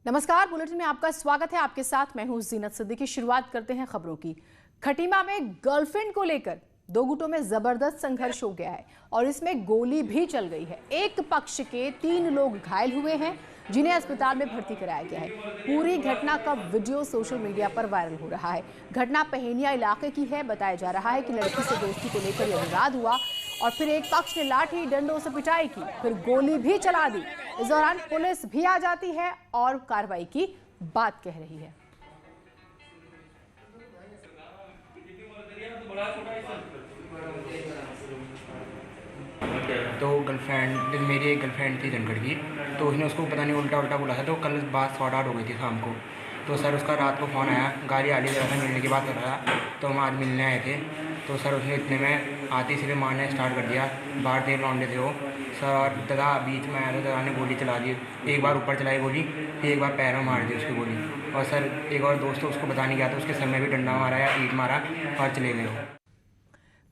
नमस्कार, बुलेटिन में आपका स्वागत है। आपके साथ मैं हूं जीनत सिद्दीकी। शुरुआत करते हैं खबरों की। खटीमा में गर्लफ्रेंड को लेकर दो गुटों में जबरदस्त संघर्ष हो गया है और इसमें गोली भी चल गई है। एक पक्ष के 3 लोग घायल हुए हैं जिन्हें अस्पताल में भर्ती कराया गया है। पूरी घटना का वीडियो सोशल मीडिया पर वायरल हो रहा है। घटना पहेनिया इलाके की है। बताया जा रहा है कि लड़की से दोस्ती को लेकर यह विवाद हुआ और फिर एक पक्ष ने लाठी डंडों से पिटाई की, फिर गोली भी चला दी। इस दौरान पुलिस भी आ जाती है और कार्रवाई की बात कह रही है। तो मेरी एक गर्लफ्रेंड थी धनखड़ की, तो उसने उसको पता नहीं उल्टा बोला था। तो कल बात सॉर्ट आउट हो गई थी शाम को। तो सर उसका रात को फ़ोन आया, गाड़ी आली जगह से मिलने की बात कर रहा था। तो हम आज मिलने आए थे। तो सर उसने इतने में आते सिर्फ मारना स्टार्ट कर दिया। बाहर 3 लौंडे थे वो सर, और दादा बीच में आया तो दादा ने गोली चला दी। एक बार ऊपर चलाई गोली, फिर एक बार पैर में मार दी उसकी गोली। और सर एक और दोस्त उसको बताने गया था, उसके सर में भी डंडा मारा या ईंट मारा और चले गए।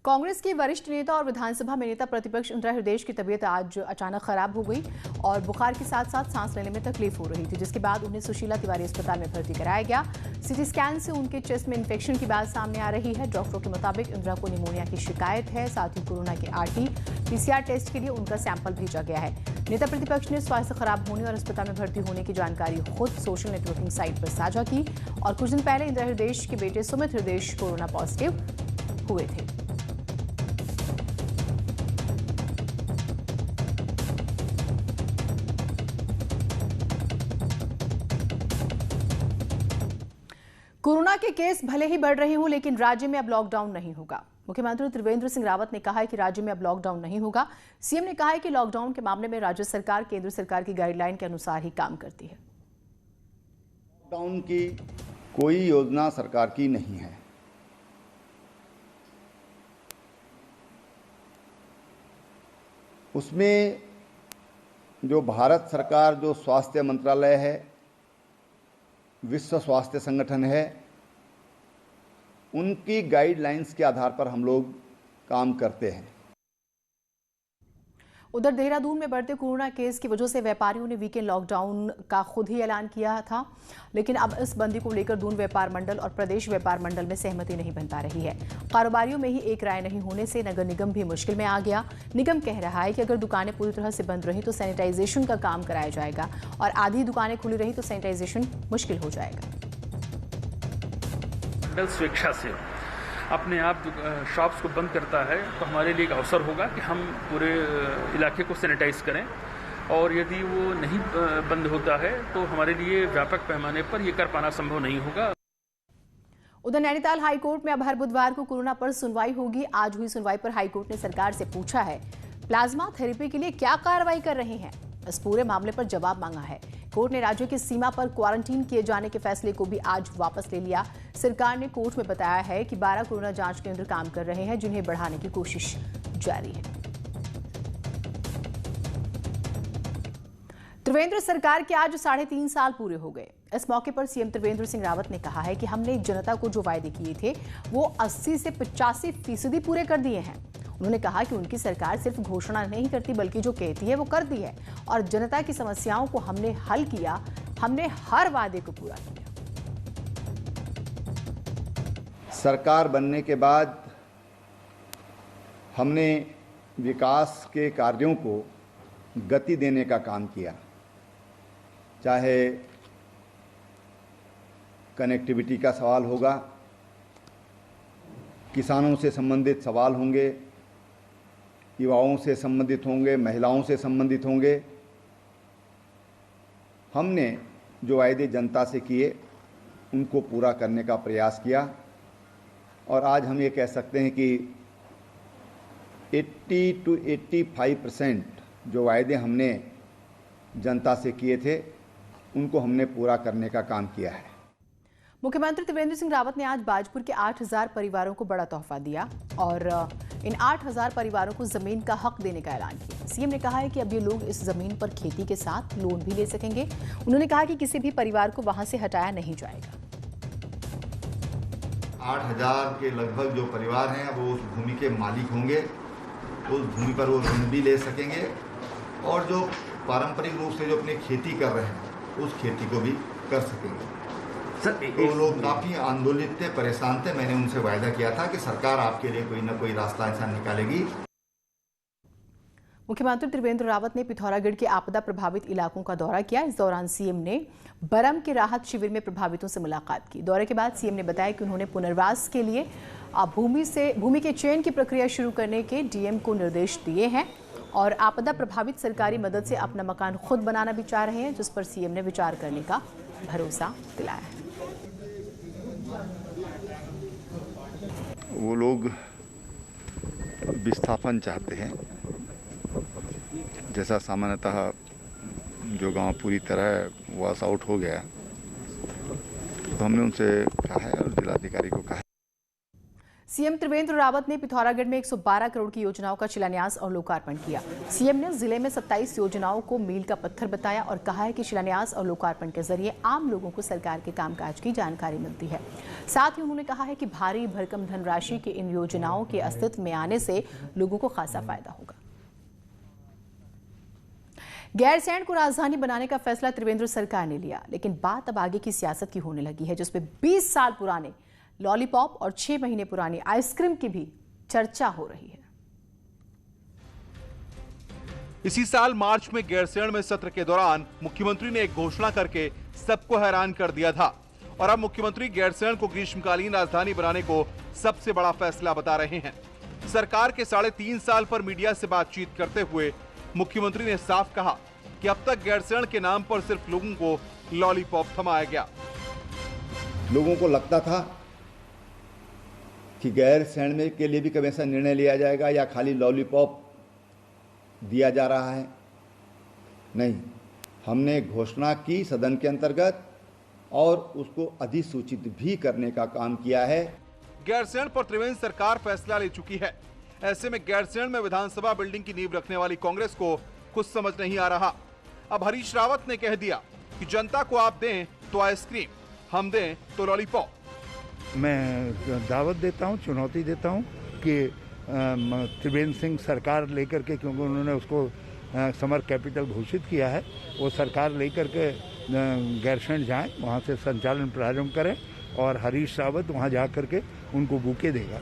कांग्रेस की वरिष्ठ नेता और विधानसभा में नेता प्रतिपक्ष इंदिरा हृदयेश की तबीयत आज अचानक खराब हो गई और बुखार के साथ साथ सांस लेने में तकलीफ हो रही थी, जिसके बाद उन्हें सुशीला तिवारी अस्पताल में भर्ती कराया गया। सीटी स्कैन से उनके चेस्ट में इंफेक्शन की बात सामने आ रही है। डॉक्टरों के मुताबिक इंदिरा को निमोनिया की शिकायत है। साथ ही कोरोना के RT-PCR टेस्ट के लिए उनका सैंपल भेजा गया है। नेता प्रतिपक्ष ने स्वास्थ्य खराब होने और अस्पताल में भर्ती होने की जानकारी खुद सोशल नेटवर्किंग साइट पर साझा की और कुछ दिन पहले इंदिरा हृदयेश के बेटे सुमित हृदयेश कोरोना पॉजिटिव हुए थे। कोरोना के केस भले ही बढ़ रहे हों, लेकिन राज्य में अब लॉकडाउन नहीं होगा। मुख्यमंत्री त्रिवेंद्र सिंह रावत ने कहा है कि राज्य में अब लॉकडाउन नहीं होगा। सीएम ने कहा है कि लॉकडाउन के मामले में राज्य सरकार केंद्र सरकार की गाइडलाइन के अनुसार ही काम करती है। लॉकडाउन की कोई योजना सरकार की नहीं है। उसमें जो भारत सरकार, जो स्वास्थ्य मंत्रालय है, विश्व स्वास्थ्य संगठन है, उनकी गाइडलाइंस के आधार पर हम लोग काम करते हैं। उधर देहरादून में बढ़ते कोरोना केस की वजह से व्यापारियों ने वीकेंड लॉकडाउन का खुद ही ऐलान किया था, लेकिन अब इस बंदी को लेकर दून व्यापार मंडल और प्रदेश व्यापार मंडल में सहमति नहीं बन पा रही है। कारोबारियों में ही एक राय नहीं होने से नगर निगम भी मुश्किल में आ गया। निगम कह रहा है कि अगर दुकानें पूरी तरह से बंद रही तो सैनिटाइजेशन का काम कराया जाएगा और आधी दुकानें खुली रही तो सैनिटाइजेशन मुश्किल हो जाएगा। स्वेच्छा से अपने आप शॉप्स को बंद करता है तो हमारे लिए एक अवसर होगा कि हम पूरे इलाके को सैनिटाइज करें, और यदि वो नहीं बंद होता है तो हमारे लिए व्यापक पैमाने पर ये कर पाना संभव नहीं होगा। उधर नैनीताल हाईकोर्ट में अब हर बुधवार को कोरोना पर सुनवाई होगी। आज हुई सुनवाई पर हाईकोर्ट ने सरकार से पूछा है प्लाज्मा थेरेपी के लिए क्या कार्रवाई कर रहे हैं। इस पूरे मामले पर जवाब मांगा है। कोर्ट ने राज्यों की सीमा पर क्वारंटीन किए जाने के फैसले को भी आज वापस ले लिया। सरकार ने कोर्ट में बताया है कि 12 कोरोना जांच केंद्र काम कर रहे हैं, जिन्हें बढ़ाने की कोशिश जारी है। त्रिवेंद्र सरकार के आज 3.5 साल पूरे हो गए। इस मौके पर सीएम त्रिवेंद्र सिंह रावत ने कहा है कि हमने जनता को जो वायदे किए थे वो 80 से 85% पूरे कर दिए हैं। उन्होंने कहा कि उनकी सरकार सिर्फ घोषणा नहीं करती बल्कि जो कहती है वो करती है और जनता की समस्याओं को हमने हल किया। हमने हर वादे को पूरा किया। सरकार बनने के बाद हमने विकास के कार्यों को गति देने का काम किया, चाहे कनेक्टिविटी का सवाल होगा, किसानों से संबंधित सवाल होंगे, युवाओं से संबंधित होंगे, महिलाओं से संबंधित होंगे। हमने जो वायदे जनता से किए उनको पूरा करने का प्रयास किया और आज हम ये कह सकते हैं कि 80 to 85% जो वायदे हमने जनता से किए थे उनको हमने पूरा करने का काम किया है। मुख्यमंत्री त्रिवेंद्र सिंह रावत ने आज बाजपुर के 8,000 परिवारों को बड़ा तोहफा दिया और इन 8,000 परिवारों को जमीन का हक देने का ऐलान किया। सीएम ने कहा है कि अब ये लोग इस जमीन पर खेती के साथ लोन भी ले सकेंगे। उन्होंने कहा कि किसी भी परिवार को वहां से हटाया नहीं जाएगा। 8,000 के लगभग जो परिवार हैं वो उस भूमि के मालिक होंगे, उस भूमि पर वो लोन भी ले सकेंगे और जो पारंपरिक रूप से जो अपनी खेती कर रहे हैं उस खेती को भी कर सकेंगे। सर तो वो लोग काफ़ी आंदोलित थे, परेशान थे। मैंने उनसे वायदा किया था कि सरकार आपके लिए कोई ना कोई रास्ता ऐसा निकालेगी। मुख्यमंत्री त्रिवेंद्र रावत ने पिथौरागढ़ के आपदा प्रभावित इलाकों का दौरा किया। इस दौरान सीएम ने बरम के राहत शिविर में प्रभावितों से मुलाकात की। दौरे के बाद सीएम ने बताया कि उन्होंने पुनर्वास के लिए भूमि के चयन की प्रक्रिया शुरू करने के डीएम को निर्देश दिए हैं और आपदा प्रभावित सरकारी मदद से अपना मकान खुद बनाना भी चाह रहे हैं, जिस पर सीएम ने विचार करने का भरोसा दिलाया है। वो लोग विस्थापन चाहते हैं, जैसा सामान्यतः जो गांव पूरी तरह वॉश आउट हो गया, तो हमने उनसे कहा है और जिलाधिकारी को कहा है। सीएम त्रिवेंद्र रावत ने पिथौरागढ़ में 112 करोड़ की योजनाओं का शिलान्यास और लोकार्पण किया। सीएम ने जिले में 27 योजनाओं को मील का पत्थर बताया और कहा है कि शिलान्यास और लोकार्पण के जरिए आम लोगों को सरकार के कामकाज की जानकारी मिलती है। साथ ही उन्होंने कहा है कि भारी भरकम धनराशि के इन योजनाओं के अस्तित्व में आने से लोगों को खासा फायदा होगा। गैरसैंण को राजधानी बनाने का फैसला त्रिवेंद्र सरकार ने लिया, लेकिन बात अब आगे की सियासत की होने लगी है, जिसमें 20 साल पुराने लॉलीपॉप और 6 महीने पुरानी आइसक्रीम की भी चर्चा हो रही है। इसी साल मार्च में गैरसैंण में सत्र के दौरान मुख्यमंत्री ने एक घोषणा करके सबको हैरान कर दिया था और अब मुख्यमंत्री गैरसैंण को ग्रीष्मकालीन राजधानी बनाने को सबसे बड़ा फैसला बता रहे हैं। सरकार के 3.5 साल पर मीडिया से बातचीत करते हुए मुख्यमंत्री ने साफ कहा कि अब तक गैरसैंण के नाम पर सिर्फ लोगों को लॉलीपॉप थमाया गया। लोगों को लगता था कि गैरसैंण में के लिए भी कभी ऐसा निर्णय लिया जाएगा या खाली लॉलीपॉप दिया जा रहा है। नहीं, हमने घोषणा की सदन के अंतर्गत और उसको अधिसूचित भी करने का काम किया है। गैरसैंण पर त्रिवेंद्र सरकार फैसला ले चुकी है। ऐसे में गैरसैंण में विधानसभा बिल्डिंग की नींव रखने वाली कांग्रेस को कुछ समझ नहीं आ रहा। अब हरीश रावत ने कह दिया कि जनता को आप दें तो आइसक्रीम, हम दें तो लॉलीपॉप। मैं दावत देता हूं, चुनौती देता हूं कि त्रिवेंद्र सिंह सरकार लेकर के, क्योंकि उन्होंने उसको समर कैपिटल घोषित किया है, वो सरकार लेकर के गैरसैंण जाएं, वहां से संचालन प्रारंभ करें और हरीश रावत वहां जाकर के उनको बुके देगा।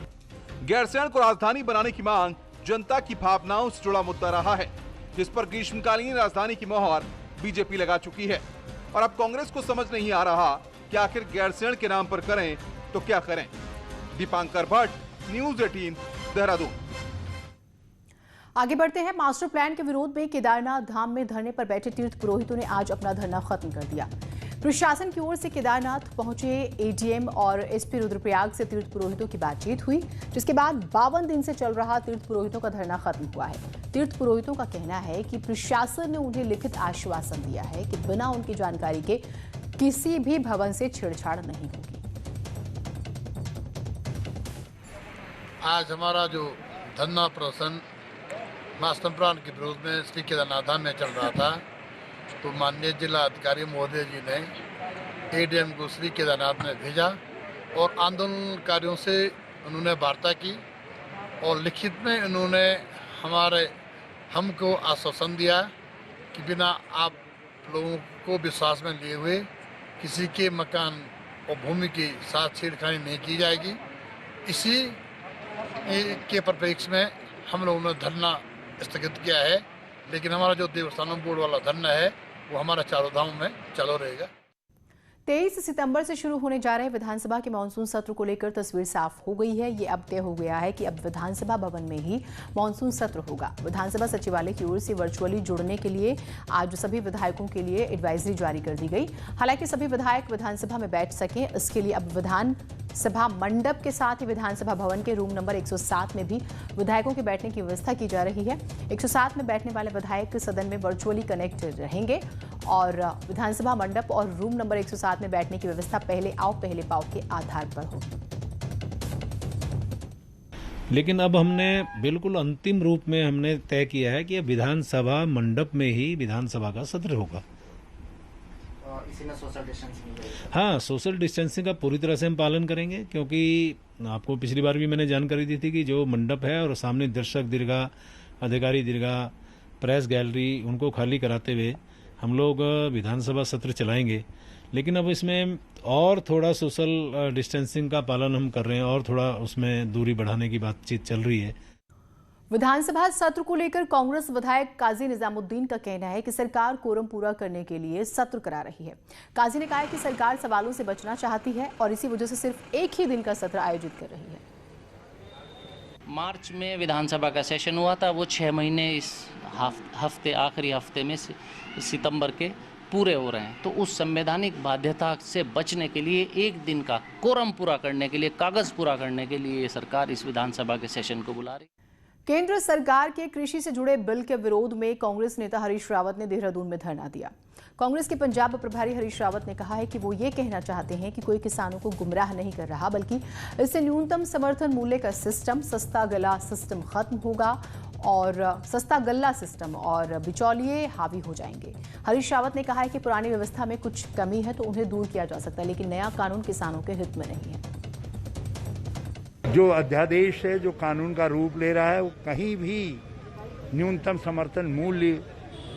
गैरसैंण को राजधानी बनाने की मांग जनता की भावनाओं से जुड़ा मुद्दा रहा है, जिस पर ग्रीष्मकालीन राजधानी की मोहर बीजेपी लगा चुकी है और अब कांग्रेस को समझ नहीं आ रहा कि आखिर गैरसैंण के नाम पर करें तो क्या करें। दीपांकर भट्ट, न्यूज़ 18, देहरादून। आगे बढ़ते हैं। मास्टर प्लान के विरोध में केदारनाथ धाम में धरने पर बैठे तीर्थ पुरोहितों ने आज अपना धरना खत्म कर दिया। प्रशासन की ओर से केदारनाथ पहुंचे एडीएम और एसपी रुद्रप्रयाग से तीर्थ पुरोहितों की बातचीत हुई, जिसके बाद 52 दिन से चल रहा तीर्थ पुरोहितों का धरना खत्म हुआ है। तीर्थ पुरोहितों का कहना है कि प्रशासन ने उन्हें लिखित आश्वासन दिया है कि बिना उनकी जानकारी के किसी भी भवन से छेड़छाड़ नहीं होगी। आज हमारा जो धरना प्रदर्शन मास्टर प्लान के विरोध में श्री केदारनाथ धाम में चल रहा था, तो माननीय जिला अधिकारी महोदय जी ने एडीएम को श्री केदारनाथ में भेजा और आंदोलनकारियों से उन्होंने वार्ता की और लिखित में उन्होंने हमको आश्वासन दिया कि बिना आप लोगों को विश्वास में लिए हुए किसी के मकान और भूमि के साथ छेड़खानी नहीं की जाएगी। इसी के परिप्रेक्ष्य में हम लोगों ने धरना स्थगित किया है, लेकिन हमारा जो देवस्थानों बोर्ड वाला धरना है वो हमारा चारों धामों में चालू रहेगा। 23 सितंबर से शुरू होने जा रहे विधानसभा के मानसून सत्र को लेकर तस्वीर साफ हो गई है। ये अब तय हो गया है कि अब विधानसभा भवन में ही मानसून सत्र होगा। विधानसभा सचिवालय की ओर से वर्चुअली जुड़ने के लिए आज सभी विधायकों के लिए एडवाइजरी जारी कर दी गई। हालांकि सभी विधायक विधानसभा में बैठ सकें, इसके लिए अब विधानसभा मंडप के साथ ही विधानसभा भवन के रूम नंबर 107 में भी विधायकों के बैठने की व्यवस्था की जा रही है। 107 में बैठने वाले विधायक सदन में वर्चुअली कनेक्ट रहेंगे और विधानसभा मंडप और रूम नंबर 107 में बैठने की व्यवस्था पहले आओ पहले पाओ के आधार पर होगी। लेकिन अब हमने बिल्कुल अंतिम रूप में हमने तय किया है कि विधानसभा मंडप में ही विधानसभा का सत्र होगा। इसी में सोशल डिस्टेंसिंग, हाँ, सोशल डिस्टेंसिंग का पूरी तरह से हम पालन करेंगे, क्योंकि आपको पिछली बार भी मैंने जानकारी दी थी कि जो मंडप है और सामने दर्शक दीर्घा, अधिकारी दीर्घा, प्रेस गैलरी, उनको खाली कराते हुए हम लोग विधानसभा सत्र चलाएंगे, लेकिन अब इसमें और थोड़ा सोशल डिस्टेंसिंग का पालन हम कर रहे हैं और थोड़ा उसमें दूरी बढ़ाने की बातचीत चल रही है। विधानसभा सत्र को लेकर कांग्रेस विधायक काजी निजामुद्दीन का कहना है कि सरकार कोरम पूरा करने के लिए सत्र करा रही है। काजी ने कहा है कि सरकार सवालों से बचना चाहती है और इसी वजह से सिर्फ एक ही दिन का सत्र आयोजित कर रही है। मार्च में विधानसभा का सेशन हुआ था, वो 6 महीने इस हफ्ते आखिरी हफ्ते में सितंबर के पूरे हो रहे हैं। तो उस संवैधानिक बाध्यता से बचने के लिए एक दिन का कोरम पूरा करने के लिए, कागज पूरा करने के लिए सरकार इस विधानसभा के सेशन को बुला रही है। केंद्र सरकार के कृषि से जुड़े बिल के विरोध में कांग्रेस नेता हरीश रावत ने देहरादून में धरना दिया। कांग्रेस के पंजाब प्रभारी हरीश रावत ने कहा है कि वो ये कहना चाहते हैं कि कोई किसानों को गुमराह नहीं कर रहा, बल्कि इससे न्यूनतम समर्थन मूल्य का सिस्टम, सस्ता गल्ला सिस्टम खत्म होगा और सस्ता गल्ला सिस्टम और बिचौलिए हावी हो जाएंगे। हरीश रावत ने कहा है कि पुरानी व्यवस्था में कुछ कमी है तो उन्हें दूर किया जा सकता है, लेकिन नया कानून किसानों के हित में नहीं है। जो अध्यादेश है, जो कानून का रूप ले रहा है, वो कहीं भी न्यूनतम समर्थन मूल्य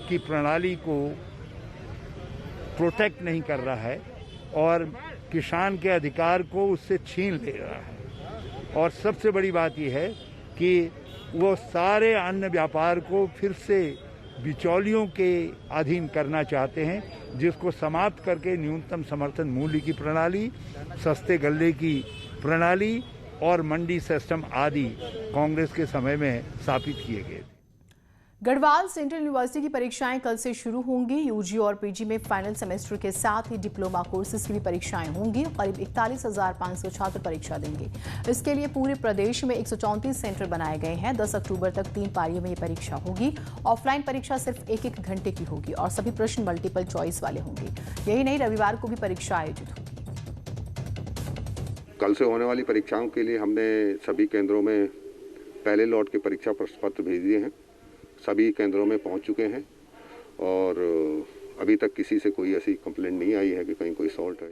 की प्रणाली को प्रोटेक्ट नहीं कर रहा है और किसान के अधिकार को उससे छीन ले रहा है। और सबसे बड़ी बात यह है कि वो सारे अन्न व्यापार को फिर से बिचौलियों के अधीन करना चाहते हैं, जिसको समाप्त करके न्यूनतम समर्थन मूल्य की प्रणाली, सस्ते गल्ले की प्रणाली और मंडी सिस्टम आदि कांग्रेस के समय में स्थापित किए गए। गढ़वाल सेंट्रल यूनिवर्सिटी की परीक्षाएं कल से शुरू होंगी। यूजी और पीजी में फाइनल सेमेस्टर के साथ ही डिप्लोमा कोर्सेज की भी परीक्षाएं होंगी। करीब 41,500 छात्र परीक्षा देंगे। इसके लिए पूरे प्रदेश में 134 सेंटर बनाए गए हैं। 10 अक्टूबर तक 3 पारियों में ये परीक्षा होगी। ऑफलाइन परीक्षा सिर्फ 1-1 घंटे की होगी और सभी प्रश्न मल्टीपल चॉइस वाले होंगे। यही नहीं, रविवार को भी परीक्षा आयोजित होगी। कल से होने वाली परीक्षाओं के लिए हमने सभी केंद्रों में पहले लॉट के परीक्षा प्रश्न पत्र भेज दिए हैं। सभी केंद्रों में पहुंच चुके हैं और अभी तक किसी से कोई ऐसी कंप्लेंट नहीं आई है कि कहीं कोई सॉल्ट है।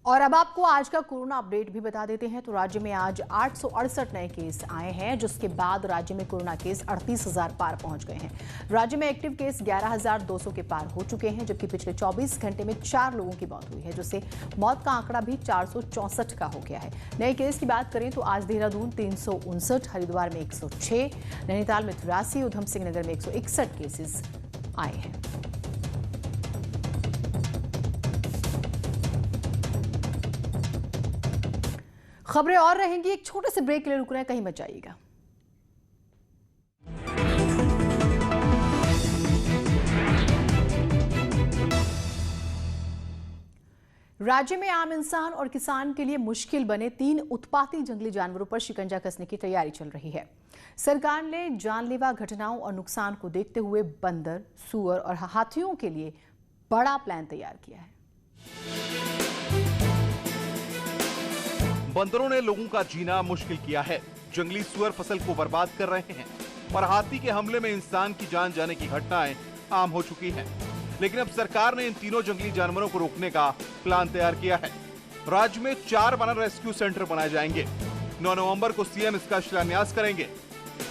और अब आपको आज का कोरोना अपडेट भी बता देते हैं। तो राज्य में आज 868 नए केस आए हैं, जिसके बाद राज्य में कोरोना केस 38,000 पार पहुंच गए हैं। राज्य में एक्टिव केस 11,200 के पार हो चुके हैं, जबकि पिछले 24 घंटे में 4 लोगों की मौत हुई है, जिससे मौत का आंकड़ा भी 464 का हो गया है। नए केस की बात करें तो आज देहरादून 359, हरिद्वार में 106, नैनीताल में 83, उधम सिंह नगर में 161 केसेस आए हैं। खबरें और रहेंगी, एक छोटे से ब्रेक के लिए रुक रहे हैं, कहीं मत जाइएगा। राज्य में आम इंसान और किसान के लिए मुश्किल बने 3 उत्पाती जंगली जानवरों पर शिकंजा कसने की तैयारी चल रही है। सरकार ने जानलेवा घटनाओं और नुकसान को देखते हुए बंदर, सूअर और हाथियों के लिए बड़ा प्लान तैयार किया है। बंदरों ने लोगों का जीना मुश्किल किया है। जंगली सुअर फसल को बर्बाद कर रहे हैं और हाथी के हमले में इंसान की जान जाने की घटनाएं आम हो चुकी हैं। लेकिन अब सरकार ने इन तीनों जंगली जानवरों को रोकने का प्लान तैयार किया है। राज्य में 4 वानर रेस्क्यू सेंटर बनाए जाएंगे। 9 नवंबर को सीएम इसका शिलान्यास करेंगे।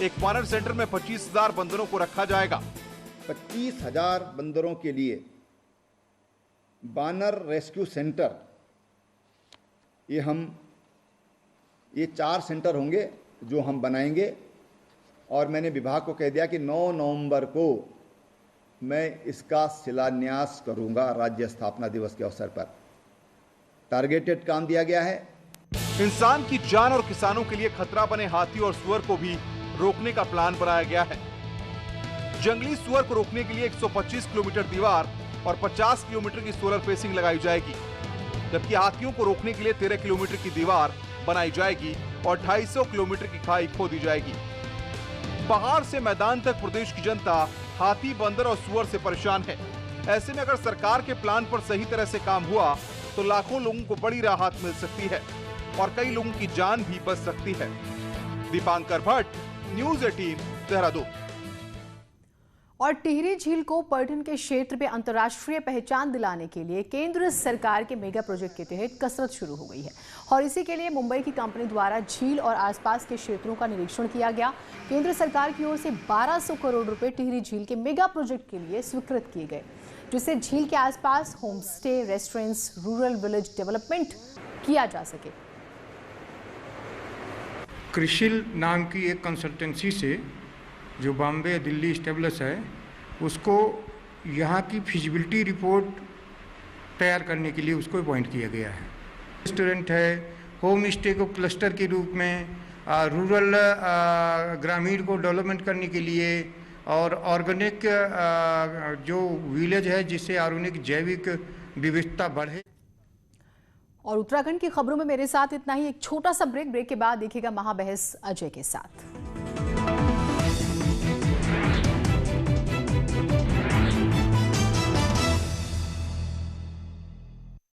एक वानर सेंटर में 25,000 बंदरों को रखा जाएगा। 25,000 बंदरों के लिए वानर रेस्क्यू सेंटर, ये 4 सेंटर होंगे जो हम बनाएंगे। और मैंने विभाग को कह दिया कि 9 नवंबर को मैं इसका शिलान्यास करूंगा राज्य स्थापना दिवस के अवसर पर। टारगेटेड काम दिया गया है। इंसान की जान और किसानों के लिए खतरा बने हाथी और सुअर को भी रोकने का प्लान बनाया गया है। जंगली सुअर को रोकने के लिए 125 किलोमीटर दीवार और 50 किलोमीटर की सोलर फेंसिंग लगाई जाएगी, जबकि हाथियों को रोकने के लिए 13 किलोमीटर की दीवार बनाई जाएगी और 250 किलोमीटर की खाई खोदी जाएगी। पहाड़ से मैदान तक प्रदेश की जनता हाथी, बंदर और सुअर से परेशान है। ऐसे में अगर सरकार के प्लान पर सही तरह से काम हुआ तो लाखों लोगों को बड़ी राहत मिल सकती है और कई लोगों की जान भी बच सकती है। दीपांकर भट्ट, न्यूज़ 18, देहरादून। और टिहरी झील को पर्यटन के क्षेत्र में अंतर्राष्ट्रीय पहचान दिलाने के लिए केंद्र सरकार के मेगा प्रोजेक्ट के तहत कसरत शुरू हो गई है और इसी के लिए मुंबई की कंपनी द्वारा झील और आसपास के क्षेत्रों का निरीक्षण किया गया। केंद्र सरकार की ओर से 1200 करोड़ रुपए टिहरी झील के मेगा प्रोजेक्ट के लिए स्वीकृत किए गए, जिससे झील के आसपास home stay, restaurants, rural village development किया जा सके। क्रिशिल नाम की एक कंसल्टेंसी से जो बॉम्बे दिल्ली स्टेब्लिश है, उसको यहाँ की फिजिबिलिटी रिपोर्ट तैयार करने के लिए उसको अपॉइंट किया गया है। रेस्टोरेंट है, होम स्टे को क्लस्टर के रूप में, रूरल ग्रामीण को डेवलपमेंट करने के लिए और ऑर्गेनिक जो विलेज है जिससे ऑर्गेनिक जैविक विविधता बढ़े। और उत्तराखंड की खबरों में मेरे साथ इतना ही। एक छोटा सा ब्रेक के बाद देखिएगा महाबहस अजय के साथ।